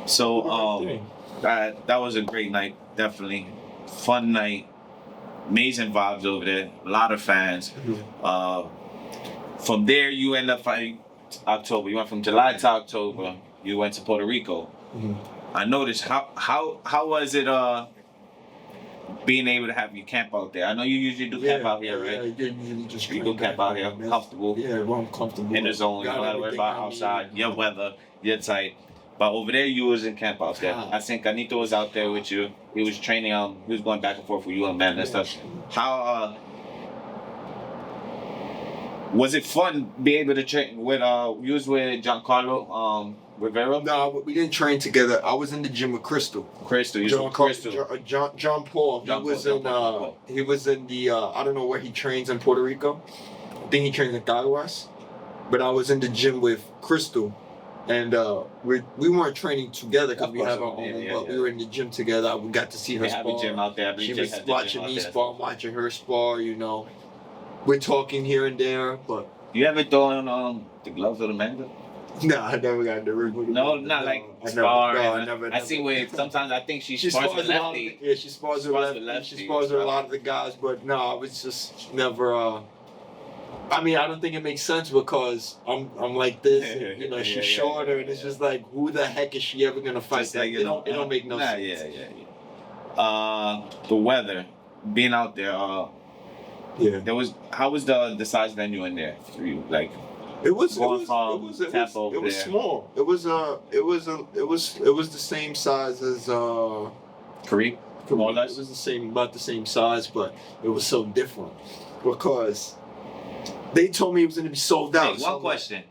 So, that was a great night, definitely. Fun night. Amazing vibes over there. A lot of fans. From there, you end up fighting October. You went from July to October. You went to Puerto Rico. I noticed, how was it being able to have your camp out there? I know you usually do camp out here, right? Yeah, usually just you do camp out here, comfortable. Yeah, well, I'm comfortable. In the zone, you don't have to worry about outside, your weather, your tight. But over there, you was in camp out there. I think Canito was out there with you. He was training, he was going back and forth with you and man and stuff. How, was it fun being able to train with, you was with Giancarlo, Rivera? No, we didn't train together. I was in the gym with Crystal. John Paul. He was in the I don't know where he trains in Puerto Rico. I think he trains in KHAOS. But I was in the gym with Crystal, and we weren't training together because we have our own. But we were in the gym together. We got to see her spar. Have a gym out there. She was watching me spar, watching her spar. You know, we're talking here and there. But you ever thrown on the gloves of the manga? No, I never got the ring. No, not like spar. I never. I see where sometimes I think she spars with lefty. Yeah, she spars with lefty. She spars with a lot of the guys, but no, I was just never. I mean, I don't think it makes sense because I'm like this, and, you know, she's shorter, and it's just like, who the heck is she ever gonna fight? That? It don't make no sense. The weather, being out there. How was the size venue in there for you? Like. It was small. It was the same size as Kareem. More or less. It was about the same size, but it was so different because they told me it was going to be sold out. Hey, one question: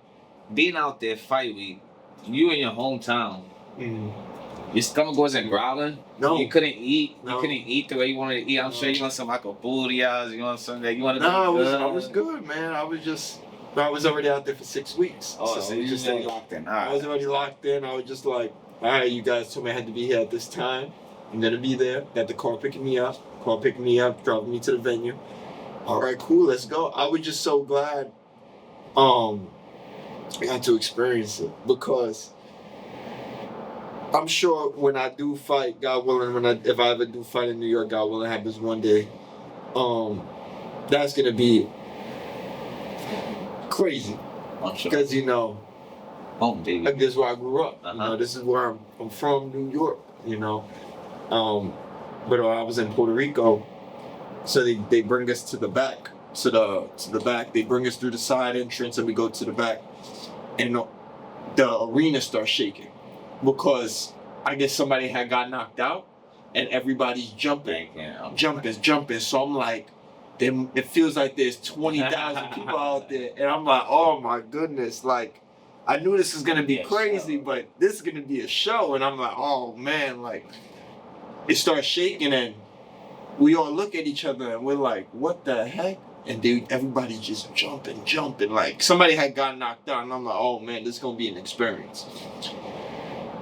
being out there fight week, you in your hometown, your stomach wasn't growling. No, you couldn't eat. No. You couldn't eat the way you wanted to eat. I'm sure you want some acapulcias. You want something that you wanted. No, I was good, man. I was already out there for 6 weeks. Oh, so you just locked in. All right. I was already locked in. I was just like, all right, you guys told me I had to be here at this time. I'm going to be there. Got the car picking me up, driving me to the venue. All right, cool, let's go. I was just so glad I got to experience it because I'm sure when I do fight, God willing, if I ever do fight in New York, God willing, happens one day, that's gonna be crazy. I'm sure. Because you know, baby. this is where I grew up. Uh-huh. You know, this is where I'm from, New York. You know, but I was in Puerto Rico, so they bring us to the back. To the back, they bring us through the side entrance, and we go to the back, and the arena starts shaking because I guess somebody had got knocked out, and everybody's jumping. Jumping. So I'm like, it feels like there's 20,000 people out there, and I'm like, oh my goodness, like I knew this was gonna be crazy, but this is gonna be a show, and I'm like, oh man, like it starts shaking, and we all look at each other, and we're like, what the heck? And everybody's just jumping, like somebody had got knocked out, and I'm like, oh man, this is gonna be an experience.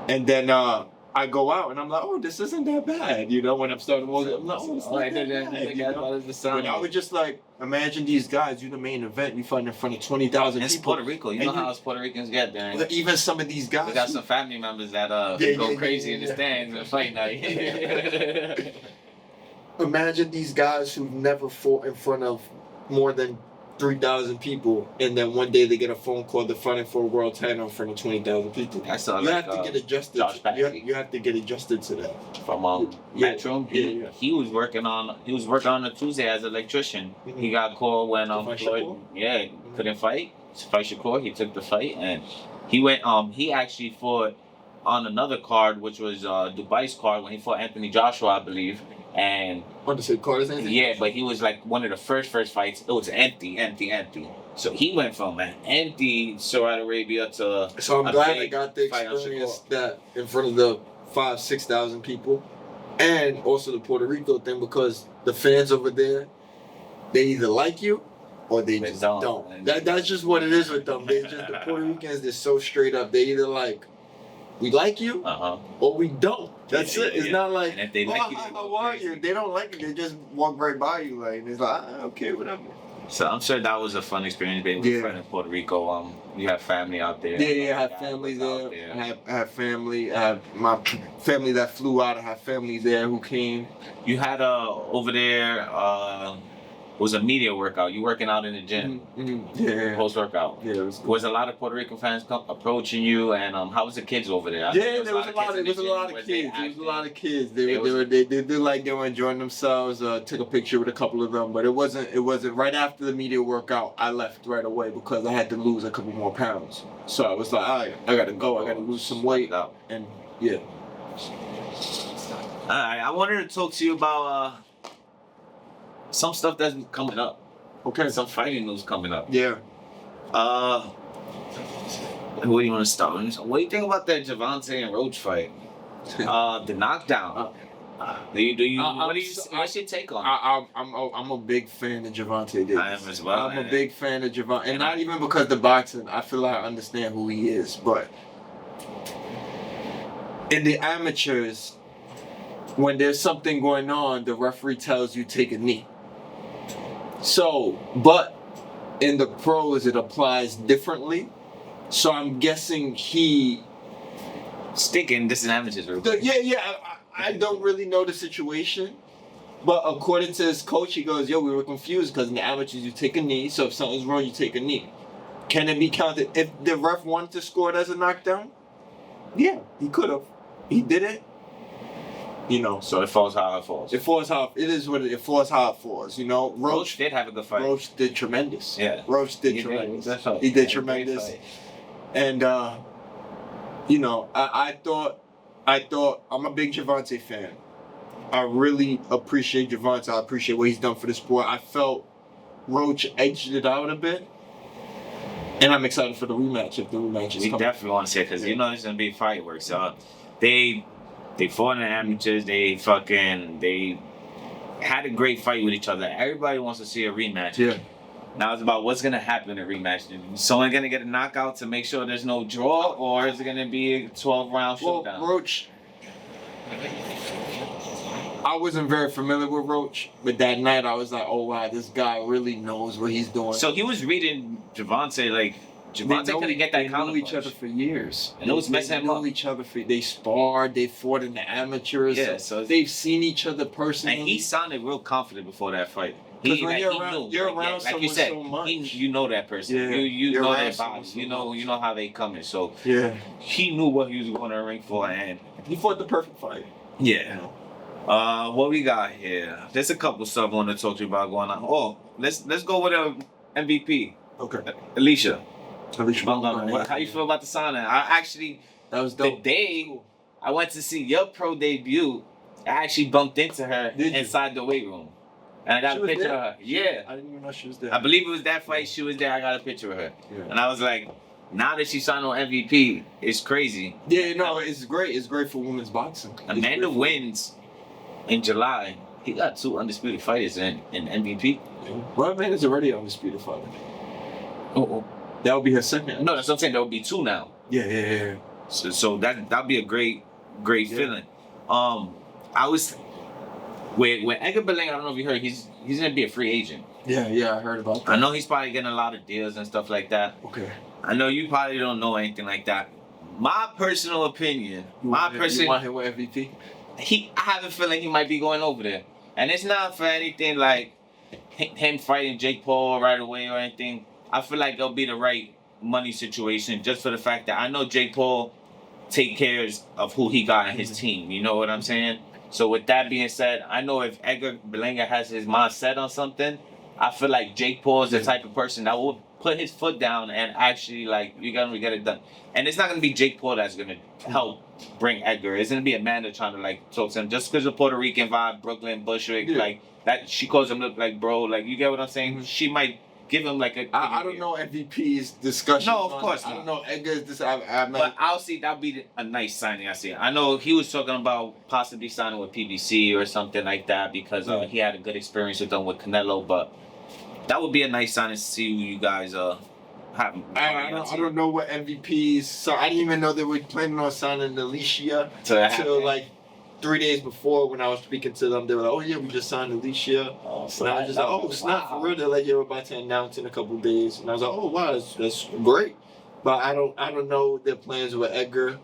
And then I go out, and I'm like, oh, this isn't that bad, you know. When I'm starting walking, I'm like, oh, it's not that bad, you know? But I was just like, imagine these guys, you're the main event, you fight in front of 20,000 people. It's Puerto Rico, you know how us Puerto Ricans get there. Even some of these guys, we got some family members that go crazy in the stands and fight night. Imagine these guys who've never fought in front of more than 3,000 people, and then one day they get a phone call they're fighting for a world title in front of 20,000 people. I saw you have to get adjusted. You have to get adjusted to that. From Metro, he was working on a Tuesday as an electrician. Mm-hmm. He got called when Floyd couldn't fight Shakur. He took the fight, and he went. He actually fought on another card, which was Dubai's card when he fought Anthony Joshua, I believe. And what is it, card? Yeah, but he was like one of the first fights. It was empty. So he went from an empty Saudi Arabia to. So I'm glad I got the experience that in front of the 5,000-6,000 people, and also the Puerto Rico thing, because the fans over there, they either like you or they just don't. That's just what it is with them. The Puerto Ricans, they're so straight up. They either like, we like you, or we don't. That's it. It's not like, and if they like you, how are you? They don't like you. They just walk right by you, like, and it's like, okay, whatever. So I'm sure that was a fun experience being with a friend in Puerto Rico. You have family out there. Yeah, I have family there. I have family. I have my family that flew out. I have family there who came. You had over there. Was a media workout. You working out in the gym, yeah. Post workout. Yeah, was a lot of Puerto Rican fans approaching you, and how was the kids over there? Yeah, there was a lot of kids. There was a lot of kids. They did like they were enjoying themselves. Took a picture with a couple of them, but it wasn't right after the media workout. I left right away because I had to lose a couple more pounds. So I was like, all right, I gotta go. I gotta lose some weight, and yeah. All right, I wanted to talk to you about. Some stuff that's coming up. Okay. Some fighting news coming up. Yeah. Where do you want to start? What do you think about that Gervonta and Roach fight? The knockdown. What's your take on it? I'm a big fan of Gervonta Davis. I am as well. I'm a big fan of Gervonta, and not even because the boxing. I feel like I understand who he is, but in the amateurs, when there's something going on, the referee tells you take a knee. So, but in the pros, it applies differently. So I'm guessing he... Sticking, this is amateurs. I don't really know the situation. But according to his coach, he goes, we were confused because in the amateurs, you take a knee. So if something's wrong, you take a knee. Can it be counted? If the ref wanted to score it as a knockdown, yeah, he could have. He didn't. You know, so it falls how it falls. It falls how it falls how it falls. You know, Roach did have a good fight. Roach did tremendous. Yeah, Roach did tremendous. He did tremendous. And you know, I thought I'm a big Gervonta fan. I really appreciate Gervonta. I appreciate what he's done for the sport. I felt Roach edged it out a bit. And I'm excited for the rematch if the rematch is coming. We definitely want to see it because you know there's gonna be fireworks. They fought in the amateurs. They had a great fight with each other. Everybody wants to see a rematch. Yeah. Now it's about what's gonna happen in a rematch. Is someone gonna get a knockout to make sure there's no draw, or is it gonna be a 12-round showdown? Well, Roach, I wasn't very familiar with Roach, but that night I was like, oh wow, this guy really knows what he's doing. So he was reading Gervonta like Javante couldn't get that They counter knew each punch. other for years. And it was messing him up. They knew each other they sparred, they fought in the amateurs. Yeah, so they've seen each other personally. And he sounded real confident before that fight. Because when Like, you're he around, knew. you're Like, around like someone you said, so much. you know that person. Yeah. You You're know around their someone body. so You know how they coming. So Yeah. he knew what he was going to ring for, and He fought the perfect fight. yeah. What we got here? There's a couple stuff I want to talk to you about going on. Oh, let's go with a MVP. Okay. Alicia. Alicia How you feel about the signing? I actually That was the dope. day I went to see your pro debut, I actually bumped into her Did you? inside the weight room. And I got She a was picture there? of her. Yeah. I didn't even know she was there. I believe it was that fight. She was there. I got a picture of her. Yeah. And I was like, now that she signed on MVP, it's crazy. Yeah, no, it's great. It's great for women's boxing. It's Amanda great for- wins in July. He got 2 undisputed fighters in MVP. Well, Amanda's already undisputed fighter. Oh, That would be her second. no, that's what I'm saying. There will be 2 now. Yeah. So that'd be a great Yeah. feeling. I was with Edgar Berlanga. I don't know if you heard. He's gonna be a free agent. Yeah, I heard about that. I know he's probably getting a lot of deals and stuff like that. Okay. I know you probably don't know anything like that. My personal opinion, You want him with MVP? I have a feeling he might be going over there, and it's not for anything like him fighting Jake Paul right away or anything. I feel like it'll be the right money situation, just for the fact that I know Jake Paul take care of who he got in his team. You know what I'm saying? So with that being said, I know if Edgar Berlanga has his mind set on something, I feel like Jake Paul is the type of person that will put his foot down and actually you gotta get it done. And it's not gonna be Jake Paul that's gonna help bring Edgar. It's gonna be Amanda trying to talk to him just because of Puerto Rican vibe, Brooklyn, Bushwick, that she calls him look like bro. Like, you get what I'm saying? She might give him I don't know MVP's discussion. No, of course I not. don't know Edgar's But I'll see that'll be a nice signing. I see. I know he was talking about possibly signing with PBC or something like that because he had a good experience with them with Canelo. But that would be a nice signing to see who you guys have. I don't know what MVP's. So I didn't even know they were planning on signing Alicia till like 3 days before when I was speaking to them. They were like, "Oh yeah, we just signed Alicia." So I was just like, "Oh, it's not for real." They're like, "You're about to announce in a couple of days," and I was like, "Oh wow, that's great." But I don't know their plans with Edgar.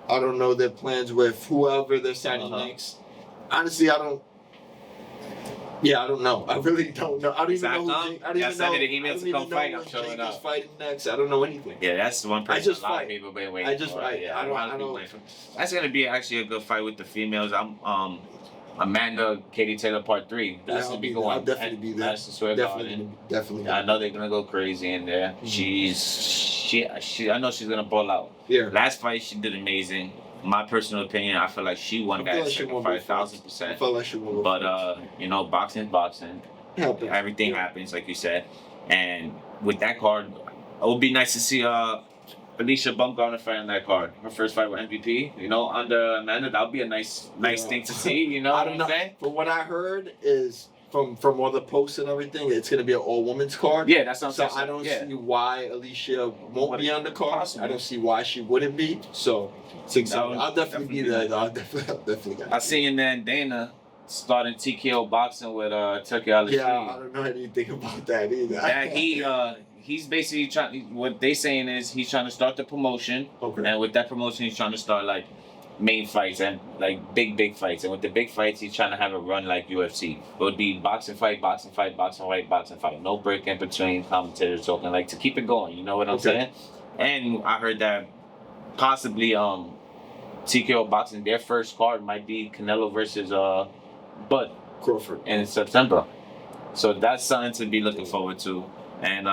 I don't know their plans with whoever they're signing next. Honestly, I don't. Yeah, I don't know. I really don't know. I don't even know who. I don't even know. Jake's fighting next. I don't know anything. Yeah, that's the one person. I just a lot fight. of people been waiting I just for. fight. Yeah, I don't. don't. That's gonna be actually a good fight with the females. I'm Amanda, Katie Taylor, part 3. That's gonna be going. I'll definitely be there. Madison Square Garden. Definitely. I know they're gonna go crazy in there. She. I know she's gonna ball out. Yeah. Last fight she did amazing. My personal opinion, I feel like she won that second fight 1,000%. I felt like she won. But boxing is boxing. Everything happens, like you said. And with that card, it would be nice to see Alicia Baumgartner fight on that card. Her first fight with MVP. Under Amanda, that would be a nice thing to see. You know what I'm saying? From what I heard is from all the posts and everything, it's gonna be an all women's card. Yeah, that's what I'm saying. So I don't see why Alicia won't be on the card. I don't see why she wouldn't be. So I'll definitely be there. I'll definitely. I seen then Dana starting TKO boxing with Turkey Ali. Yeah, I don't know anything about that either. That he's basically trying. What they saying is he's trying to start the promotion. Okay. And with that promotion, he's trying to start main fights and big fights. And with the big fights, he's trying to have a run like UFC. It would be boxing fight, no break in between commentators talking, to keep it going. You know what I'm saying? And I heard that possibly TKO boxing, their first card might be Canelo versus Bud Crawford in September. So that's something to be looking forward to. And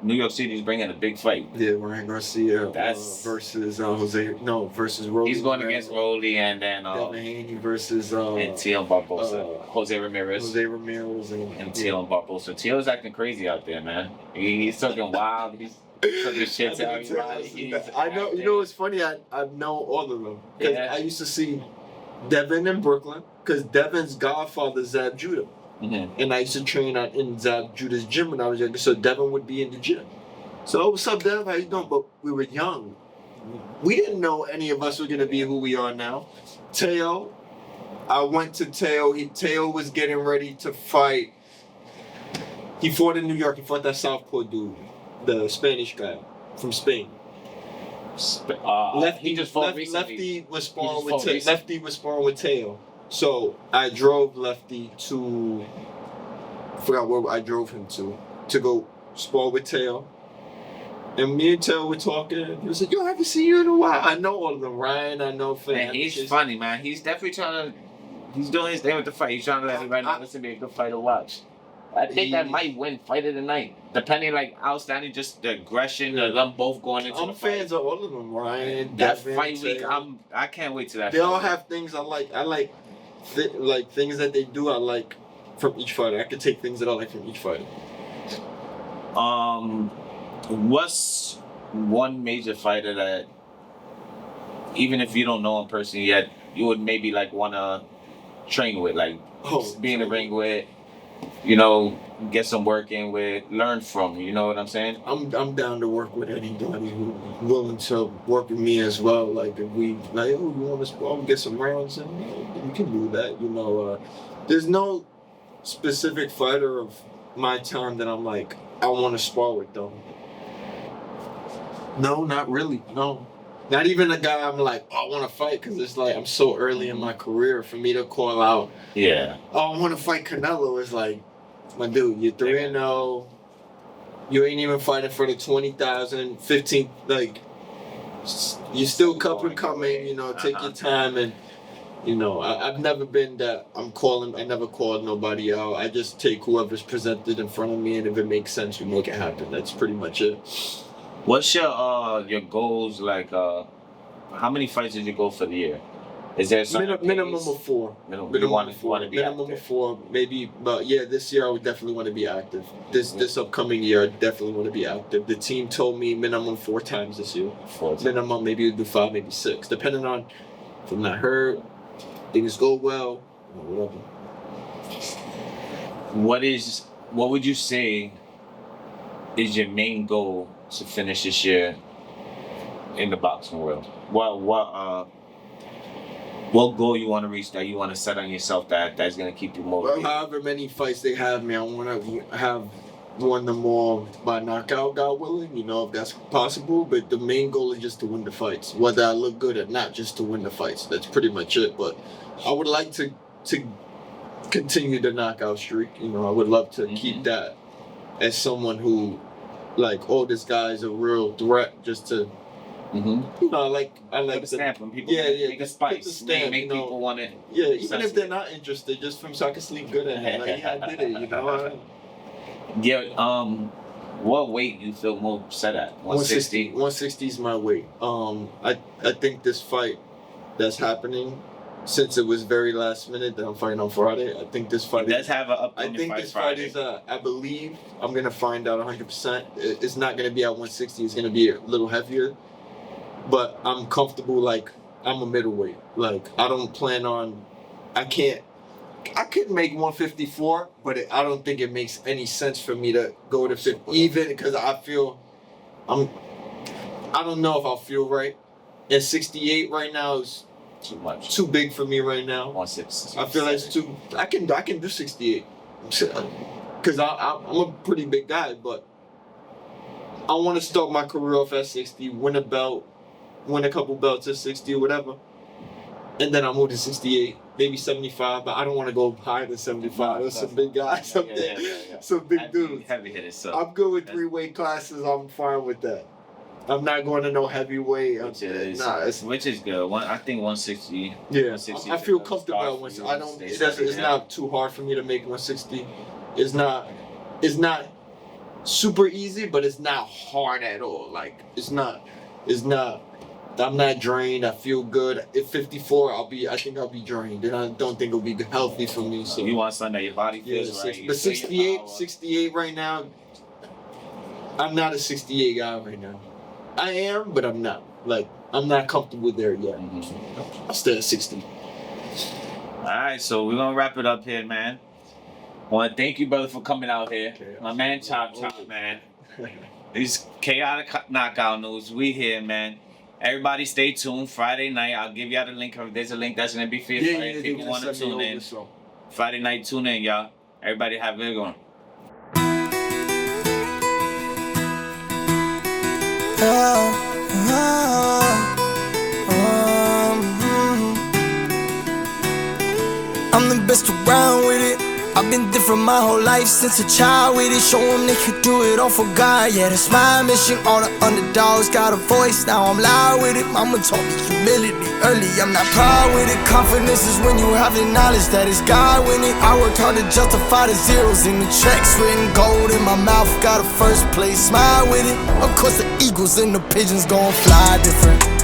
New York City's bringing a big fight. Yeah, Ryan Garcia versus versus Rolly. He's going against Rolly, and then Devin Haney versus and Teal Barbosa, Jose Ramirez, and Teal and Barbosa. Teal's acting crazy out there, man. He's talking wild. He's talking shit to everybody. I know. You know what's funny? I know all of them because I used to see Devin in Brooklyn because Devin's godfather Zab Judah. Mm-hmm. And I used to train in Zab Judah's gym when I was younger, so Devin would be in the gym. So, what's up, Dev? How you doing? But we were young. We didn't know any of us were going to be who we are now. Teo, I went to Teo. Teo was getting ready to fight. He fought in New York. He fought that Southpaw dude, the Spanish guy. from Spain. He just fought recently. Lefty was sparring with Teo. So I drove Lefty to. I forgot where I drove him to go spar with Teo. And me and Teo were talking. He was like, "Yo, I haven't seen you in a while." I know all of them. Ryan, I know. Man, he's funny, man. He's definitely trying to. He's doing his thing with the fight. He's trying to let everybody know this will be a good fight to watch. I think that might win fight of the night, depending like outstanding, just the aggression of them both going into the fight. I'm fans of all of them. Ryan, that Devin, fight week, Teo. I can't wait to that. They all have things I like. I like things that they do. I like from each fighter. I could take things that I like from each fighter. What's one major fighter that, even if you don't know him personally yet, you would maybe like want to train with, like be in the ring with, you know, get some work in with, learn from, you know what I'm saying? I'm down to work with anybody who's willing to work with me as well. Like if we like, oh, you want to spar, get some rounds in, you can do that. You know, there's no specific fighter of my time that I'm like, I want to spar with them. No, not really. No. Not even a guy I'm like, oh, I want to fight, because it's like I'm so early in my career for me to call out. Yeah. Oh, I want to fight Canelo. It's like, my dude, you're 3-0. You ain't even fighting for the 20,000, 15. Like, you still coming. You know, take your time, and you know, I've never been that. I never called nobody out. I just take whoever's presented in front of me, and if it makes sense, we make it happen. That's pretty much it. What's your goals like? How many fights did you go for the year? Is there something minimum of 4? Minimum of 4. Minimum of 4, maybe. But yeah, this year I would definitely want to be active. This upcoming year I definitely want to be active. The team told me minimum 4 times this year. 4 times. Minimum, maybe we'll do 5, maybe 6, depending on if I'm not hurt, things go well, whatever. What would you say is your main goal to finish this year in the boxing world? What goal you want to reach, that you want to set on yourself, that's going to keep you motivated? Well, however many fights they have me, I want to have won them all by knockout, God willing, you know, if that's possible. But the main goal is just to win the fights, whether I look good or not, just to win the fights. That's pretty much it. But I would like to continue the knockout streak. You know, I would love to keep that as someone who, like, oh, this guy's a real threat, just to, you know, I like put the stamp when people make a spice, make people want it. Yeah, even if they're not interested, just so I can sleep good at night. Like, yeah, I did it, you know. Yeah. What weight you feel more set at? 160. 160 is my weight. I think this fight that's happening, since it was very last minute that I'm fighting on Friday, I think this fight does have an upcoming I think fight this Friday. fight is, I believe, I'm going to find out 100%. It's not going to be at 160. It's going to be a little heavier. But I'm comfortable, like, I'm a middleweight. Like, I don't plan on, I could make 154, but I don't think it makes any sense for me to go to 50, even because I feel, I don't know if I'll feel right. And 68 right now is too much. Too big for me right now. 160. I feel like it's too. I can do 68, because I'm a pretty big guy, but I want to start my career off at 60, win a belt, win a couple belts at 60 or whatever, and then I'll move to 68, maybe 75. But I don't want to go higher than 75. There's some big guys up there, some big dudes. Heavy hitters. So I'm good with 3 weight classes. I'm fine with that. I'm not going to no heavyweight. Which is good. I think 160. Yeah, 160 I feel comfortable at 160. I don't. It's not too hard for me to make 160. It's not super easy, but it's not hard at all. Like it's not. I'm not drained. I feel good. At 54, I think I'll be drained, and I don't think it'll be healthy for me. So you want something that your body feels right. But 68 right now. I'm not a 68 guy right now. I am, but I'm not. Like, I'm not comfortable there yet. I'll stay at 60. All right, so we're going to wrap it up here, man. I want to thank you, brother, for coming out here. My man, Chop, man. These chaotic knockout news. We here, man. Everybody stay tuned. Friday night, I'll give y'all the link. There's a link that's going to be for you. If people want to tune in. Friday night, tune in, y'all. Everybody have a good one. I'm the best around with it. I've been different my whole life since a child with it. Show them they could do it all for God. Yeah, that's my mission. All the underdogs got a voice. Now I'm loud with it. Mama taught me humility early. I'm not proud with it. Confidence is when you have the knowledge that it's God winning. I worked hard to justify the zeros in the checks. Written gold in my mouth. Got a first place smile with it. Of course the eagles and the pigeons gon' fly different.